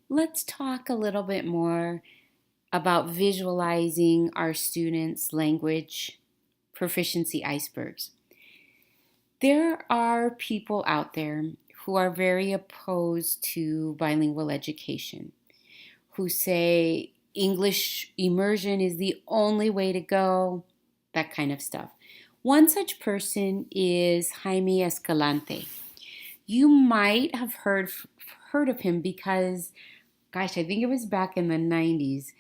let's talk a little bit more about visualizing our students' language proficiency icebergs. There are people out there who are very opposed to bilingual education, who say English immersion is the only way to go, that kind of stuff. One such person is Jaime Escalante. You might have heard of him because, gosh, I think it was back in the 90s.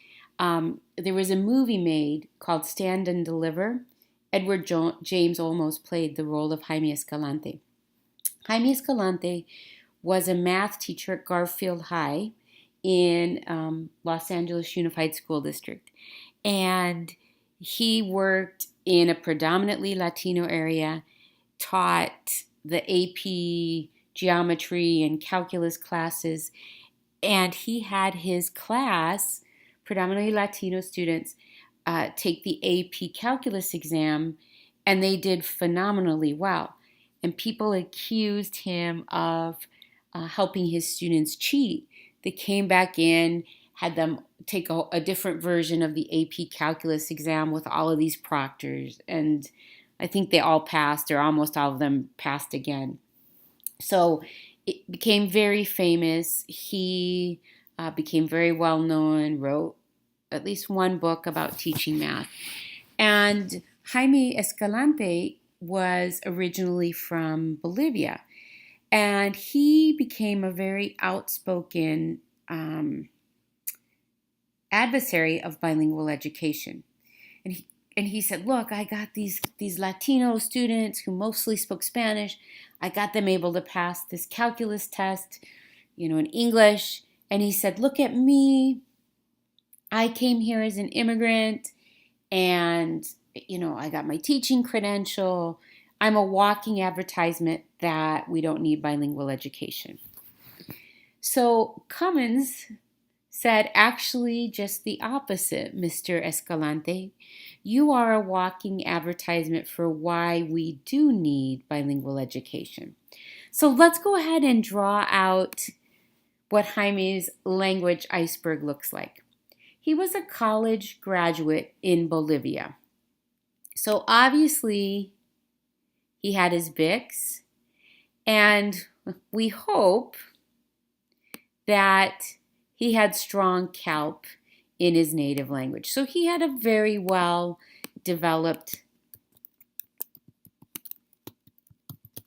There was a movie made called Stand and Deliver. James Olmos played the role of Jaime Escalante. Jaime Escalante was a math teacher at Garfield High in Los Angeles Unified School District. And he worked in a predominantly Latino area, taught the AP geometry and calculus classes, and he had his class, predominantly Latino students, take the AP calculus exam, and they did phenomenally well. And people accused him of helping his students cheat. They came back in, had them take a different version of the AP calculus exam with all of these proctors, and I think they all passed, or almost all of them passed again. So it became very famous. He became very well known, wrote at least one book about teaching math. And Jaime Escalante was originally from Bolivia, and he became a very outspoken adversary of bilingual education. And he said, look, I got these Latino students who mostly spoke Spanish. I got them able to pass this calculus test, in English. And he said, look at me. I came here as an immigrant, and, I got my teaching credential. I'm a walking advertisement that we don't need bilingual education. So Cummins said, actually, just the opposite, Mr. Escalante. You are a walking advertisement for why we do need bilingual education. So let's go ahead and draw out what Jaime's language iceberg looks like. He was a college graduate in Bolivia. So obviously, he had his BICS, and we hope that he had strong CALP in his native language. So he had a very well developed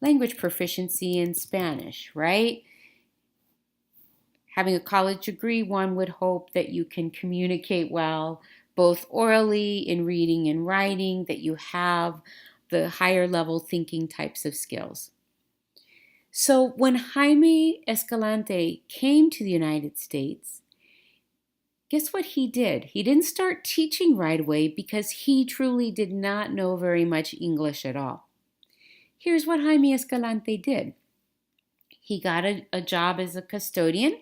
language proficiency in Spanish, right? Having a college degree, one would hope that you can communicate well, both orally, in reading and writing, that you have the higher level thinking types of skills. So when Jaime Escalante came to the United States, guess what he did? He didn't start teaching right away because he truly did not know very much English at all. Here's what Jaime Escalante did. He got a job as a custodian,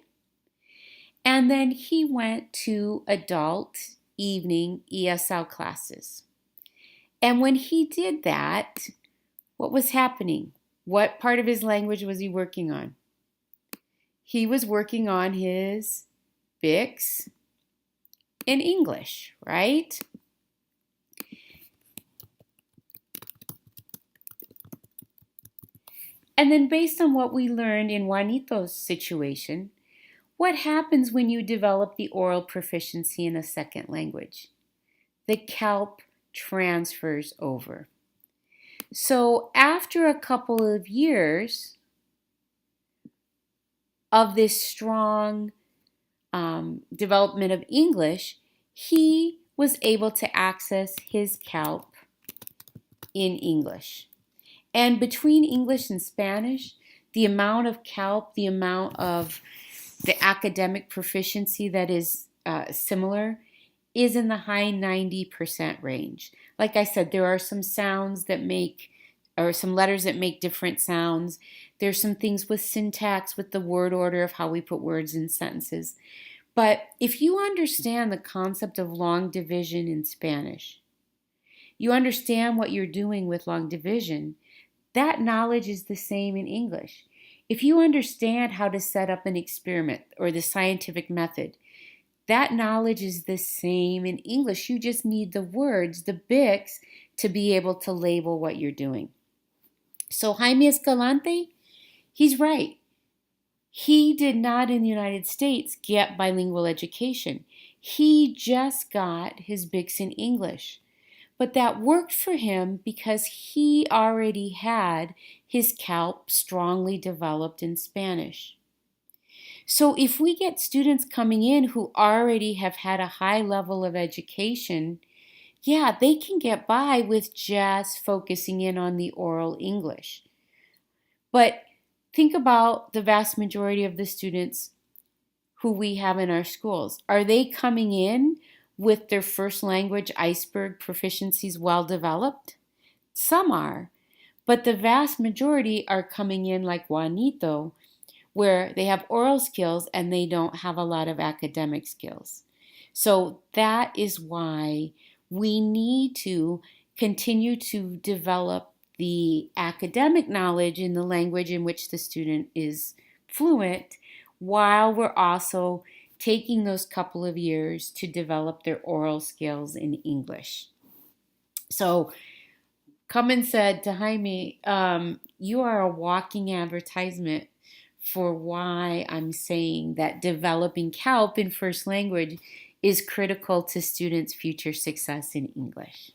and then he went to adult evening ESL classes. And when he did that, what was happening? What part of his language was he working on? He was working on his BICS in English, right? And then based on what we learned in Juanito's situation, what happens when you develop the oral proficiency in a second language? The CALP transfers over. So after a couple of years of this strong development of English, he was able to access his CALP in English. And between English and Spanish, the amount of CALP, the amount of the academic proficiency that is similar, is in the high 90% range. Like I said, there are some sounds that make, or some letters that make different sounds. There's some things with syntax, with the word order of how we put words in sentences. But if you understand the concept of long division in Spanish, you understand what you're doing with long division, that knowledge is the same in English. If you understand how to set up an experiment or the scientific method, that knowledge is the same in English. You just need the words, the BICS, to be able to label what you're doing. So Jaime Escalante, he's right. He did not in the United States get bilingual education. He just got his BICS in English. But that worked for him because he already had his CALP strongly developed in Spanish. So if we get students coming in who already have had a high level of education, yeah, they can get by with just focusing in on the oral English. But think about the vast majority of the students who we have in our schools. Are they coming in with their first language iceberg proficiencies well developed? Some are, but the vast majority are coming in like Juanito, where they have oral skills and they don't have a lot of academic skills. So that is why we need to continue to develop the academic knowledge in the language in which the student is fluent, while we're also taking those couple of years to develop their oral skills in English. So Cummins said to Jaime, you are a walking advertisement for why I'm saying that developing CALP in first language is critical to students' future success in English.